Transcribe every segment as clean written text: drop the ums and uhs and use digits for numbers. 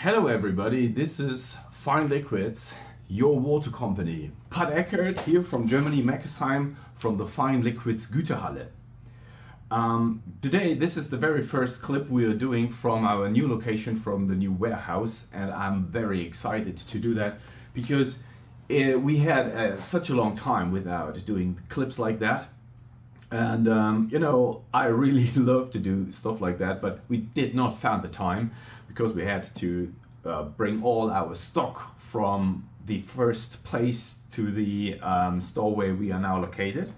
Hello everybody, this is Fine Liquids, your water company. Pat Eckert here from Germany, Meckesheim, from the Fine Liquids Güterhalle. Today this is the very first clip we are doing from our new location, from the new warehouse, and I'm very excited to do that because we had such a long time without doing clips like that. And you know, I really love to do stuff like that, but we did not find the time because we had to bring all our stock from the first place to the store where we are now located.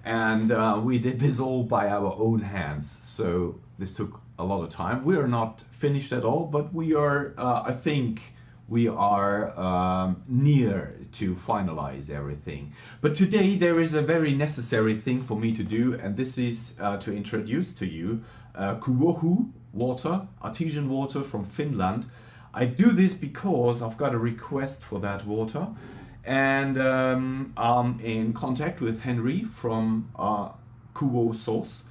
And we did this all by our own hands, so this took a lot of time. We are not finished at all, but we are, I think, we are near to finalize everything. But today there is a very necessary thing for me to do, and this is to introduce to you kuohu water, artesian water from Finland. I do this because I've got a request for that water, and I'm in contact with Henry from Kuohu Source,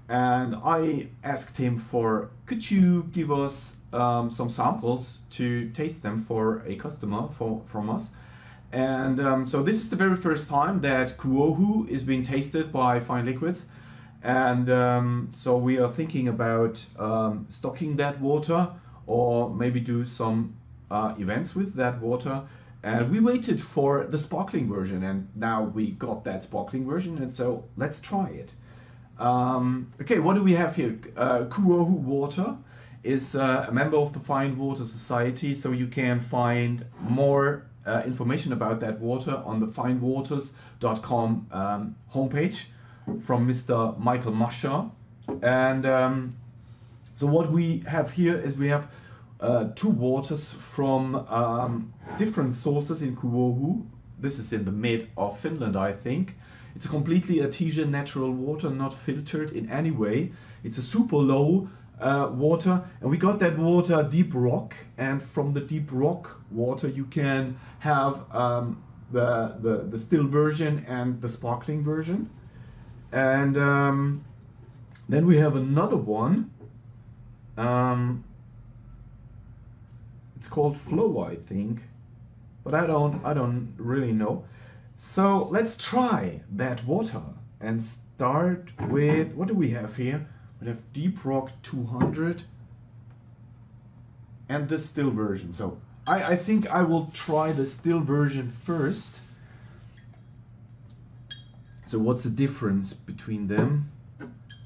and I asked him for, could you give us some samples to taste them for a customer from us. And so this is the very first time that kuohu is being tasted by Fine Liquids, and so we are thinking about stocking that water or maybe do some events with that water. And we waited for the sparkling version, and now we got that sparkling version, and so let's try it. Okay, what do we have here? Kuohu water is a member of the Fine Water Society, so you can find more information about that water on the finewaters.com homepage from Mr. Michael Mascher. And so what we have here is we have two waters from different sources in Kuohu. This is in the mid of Finland, I think. It's a completely artesian natural water, not filtered in any way. It's a super low water, and we got that water deep rock, and from the deep rock water you can have the still version and the sparkling version. And then we have another one. It's called Flow, I think, but I don't really know. So let's try that water and start with, what do we have here? We have Deep Rock 200 and the still version. So I think I will try the still version first. So what's the difference between them?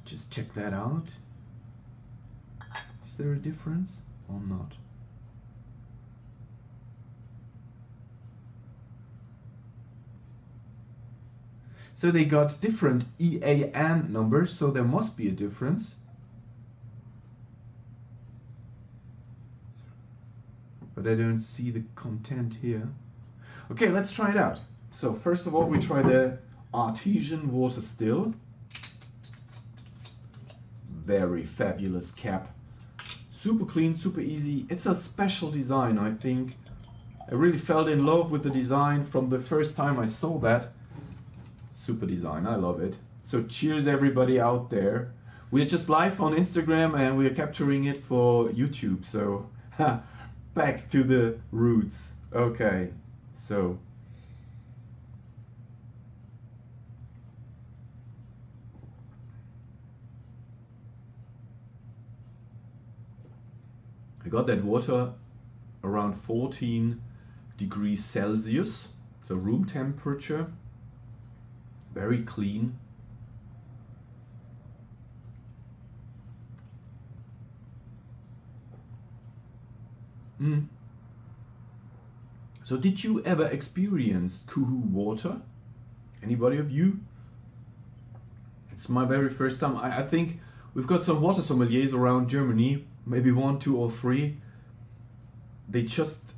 Just check that out. Is there a difference or not? So they got different EAN numbers, so there must be a difference. But I don't see the content here. Okay, let's try it out. So first of all, we try the artesian water still. Very fabulous cap. Super clean, super easy. It's a special design, I think. I really fell in love with the design from the first time I saw that. Super design, I love it. So cheers everybody out there. We're just live on Instagram and we're capturing it for YouTube, so back to the roots. Okay, so I got that water around 14 degrees Celsius, so room temperature. Very clean. So did you ever experience kuohu water? Anybody of you? It's my very first time. I think we've got some water sommeliers around Germany, maybe 1, 2 or 3. They just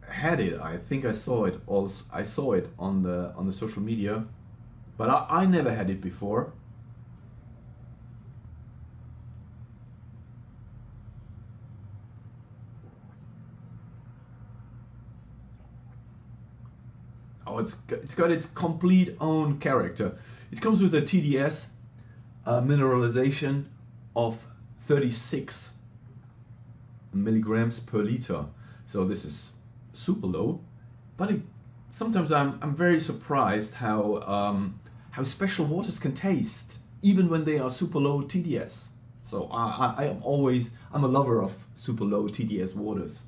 had it. I think I saw it also. I saw it on the social media. But I never had it before. Oh, it's got its complete own character. It comes with a TDS mineralization of 36. milligrams per liter. So this is super low, but sometimes I'm very surprised how special waters can taste, even when they are super low TDS. So I'm a lover of super low TDS waters.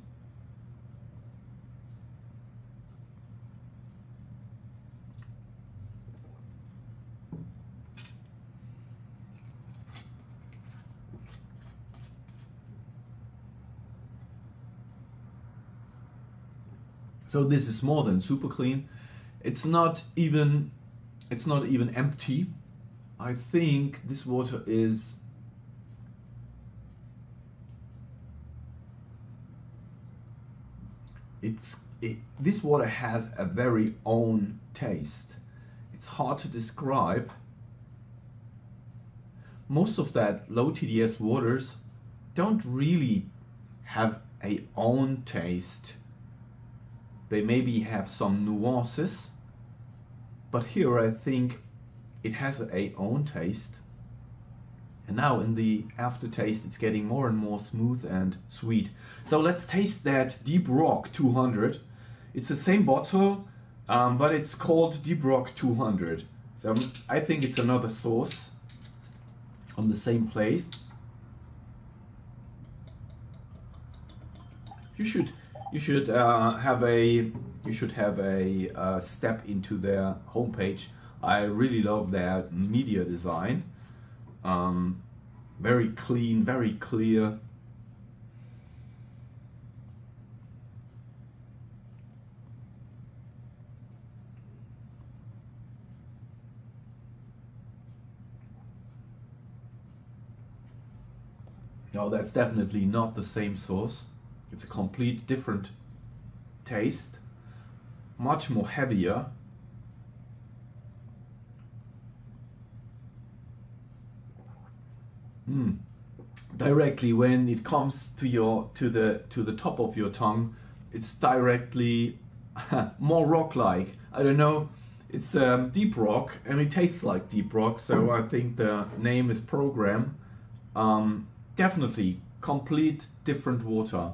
So this is more than super clean. It's not even empty. I think this water is this water has a very own taste. It's hard to describe. Most of that low TDS waters don't really have a own taste. They maybe have some nuances, but here I think it has a own taste. And now in the aftertaste it's getting more and more smooth and sweet. So let's taste that Deep Rock 200. It's the same bottle, but it's called Deep Rock 200. So I think it's another source on the same place. You should have a step into their homepage. I really love their media design. Very clean, very clear. No, that's definitely not the same sauce. It's a complete different taste, much more heavier. Directly when it comes to the top of your tongue, it's directly more rock-like. I don't know. It's deep rock, and it tastes like deep rock. So I think the name is Program. Definitely complete different water.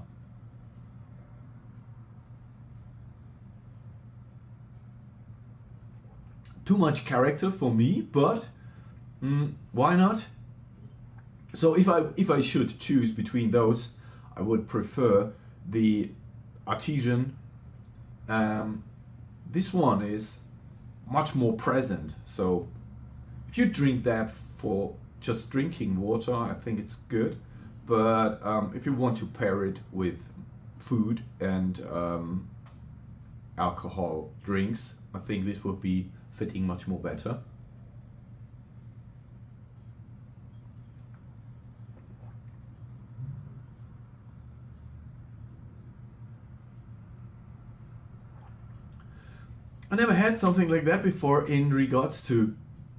Too much character for me, but why not? So if I should choose between those, I would prefer the artesian. This one is much more present. So if you drink that for just drinking water, I think it's good. But if you want to pair it with food and alcohol drinks, I think this would be fitting much more better. I never had something like that before in regards to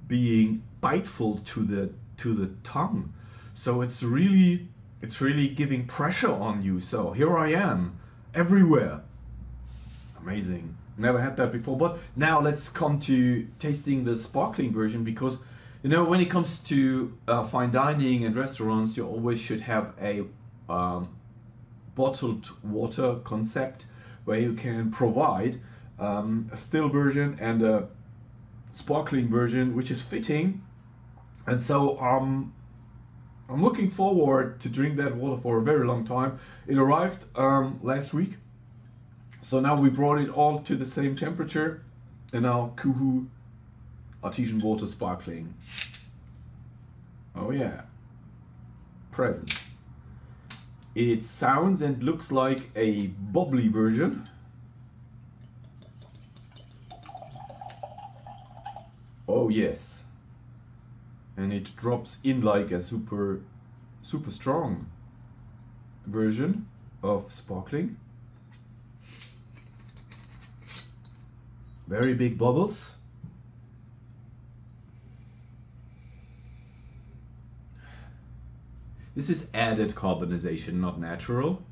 being biteful to the tongue. So it's really giving pressure on you. So here I am, everywhere. Amazing. Never had that before. But now let's come to tasting the sparkling version, because you know, when it comes to fine dining and restaurants, you always should have a bottled water concept where you can provide a still version and a sparkling version, which is fitting. And so I'm looking forward to drink that water for a very long time. It arrived last week, so now we brought it all to the same temperature, and now kuohu artesian water sparkling. Oh yeah, present. It sounds and looks like a bubbly version. Oh yes, and it drops in like a super strong version of sparkling. Very big bubbles. This is added carbonization, not natural.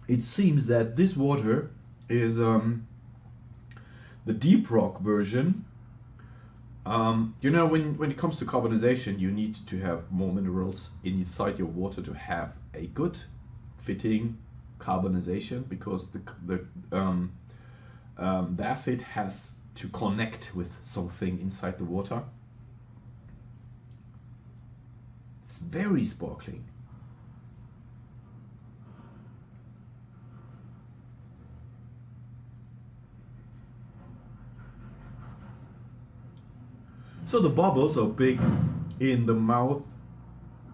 It seems that this water is the deep rock version. You know, when it comes to carbonization, you need to have more minerals inside your water to have a good fitting carbonization, because the acid has to connect with something inside the water. It's very sparkling. So the bubbles are big in the mouth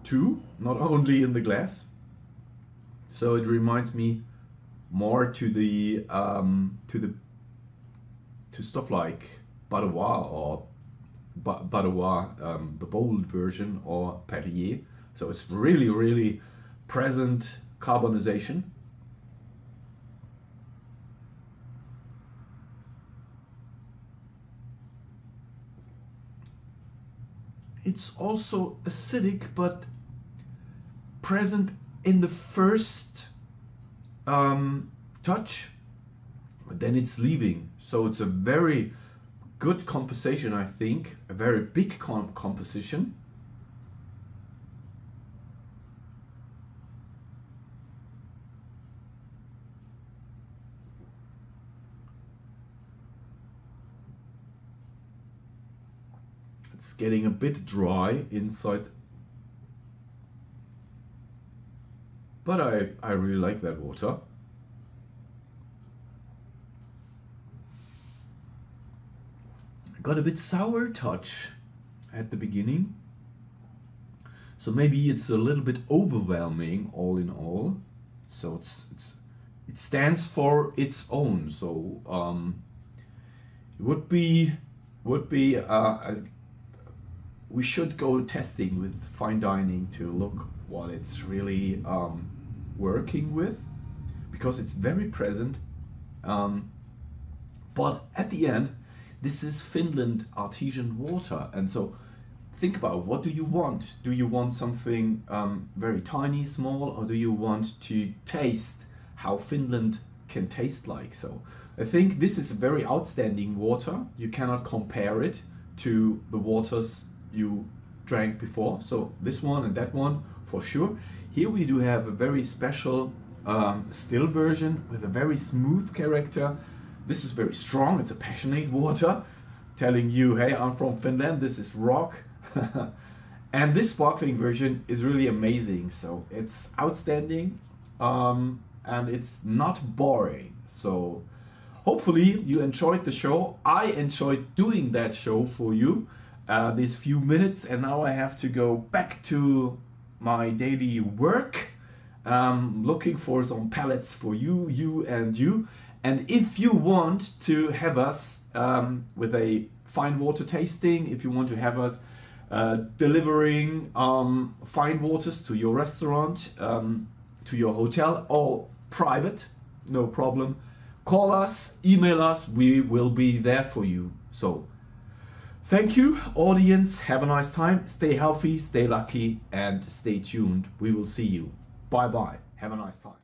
too, not only in the glass. So it reminds me more to the to stuff like Badawa or the bold version, or Perrier. So it's really present carbonization. It's also acidic, but present in the first touch, but then it's leaving. So it's a very good composition, I think, a very big composition. It's getting a bit dry inside, but I really like that water. Got a bit sour touch at the beginning, so maybe it's a little bit overwhelming all in all. So it stands for its own. So it would be we should go testing with fine dining to look what it's really working with, because it's very present. But at the end, this is Finland artesian water, and so think about, what do you want? Do you want something very tiny, small, or do you want to taste how Finland can taste like? So I think this is a very outstanding water. You cannot compare it to the waters you drank before. So this one and that one for sure. Here we do have a very special still version with a very smooth character. This is very strong. It's a passionate water telling you, hey, I'm from Finland, this is rock. And this sparkling version is really amazing. So it's outstanding, and it's not boring. So hopefully you enjoyed the show. I enjoyed doing that show for you these few minutes, and now I have to go back to my daily work, looking for some pallets for you and you. And if you want to have us with a fine water tasting, if you want to have us delivering fine waters to your restaurant, to your hotel, or private, no problem, call us, email us, we will be there for you. So thank you, audience. Have a nice time. Stay healthy, stay lucky, and stay tuned. We will see you. Bye bye. Have a nice time.